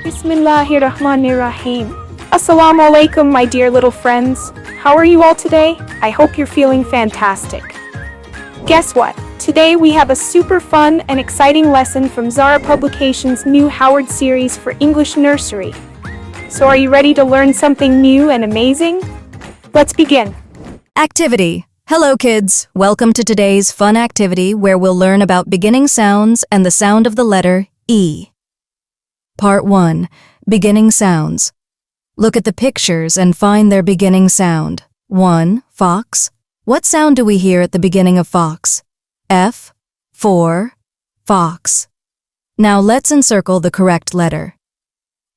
Bismillahirrahmanirrahim. Assalamu alaikum, my dear little friends. How are you all today? I hope you're feeling fantastic. Guess what? Today we have a super fun and exciting lesson from Zara Publications' new Howard series for English Nursery. So are you ready to learn something new and amazing? Let's begin. Activity. Hello kids, welcome to today's fun activity where we'll learn about beginning sounds and the sound of the letter E. Part 1. Beginning sounds. Look at the pictures and find their beginning sound. 1. Fox. What sound do we hear at the beginning of fox? F. 4. Fox. Now let's encircle the correct letter.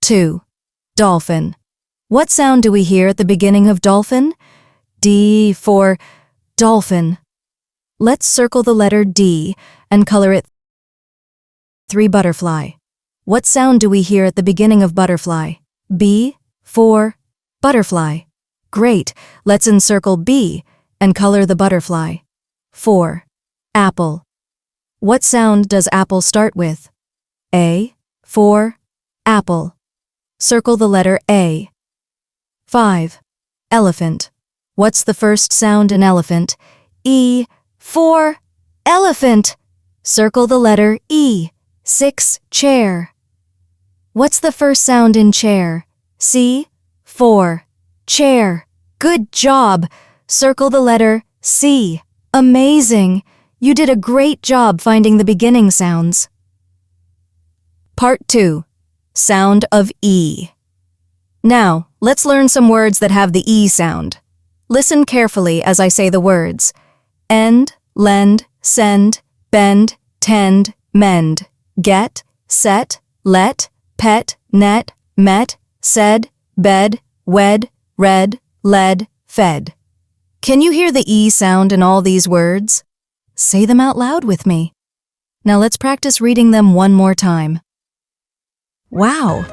2. Dolphin. What sound do we hear at the beginning of dolphin? D for dolphin. Let's circle the letter D and color it 3. Butterfly. What sound do we hear at the beginning of butterfly? B for butterfly. Great, let's encircle B and color the butterfly. 4. Apple. What sound does apple start with? A for apple. Circle the letter A. 5. Elephant. What's the first sound in elephant? E for elephant. Circle the letter E. 6. Chair. What's the first sound in chair? C for chair. Good job. Circle the letter C. Amazing. You did a great job finding the beginning sounds. Part 2. Sound of E. Now, let's learn some words that have the E sound. Listen carefully as I say the words. End, lend, send, bend, tend, mend. Get, set, let, pet, net, met, said, bed, wed, read, led, fed. Can you hear the E sound in all these words? Say them out loud with me. Now let's practice reading them one more time. Wow!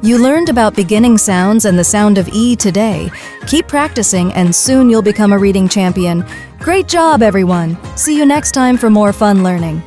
You learned about beginning sounds and the sound of E today. Keep practicing and soon you'll become a reading champion. Great job, everyone! See you next time for more fun learning.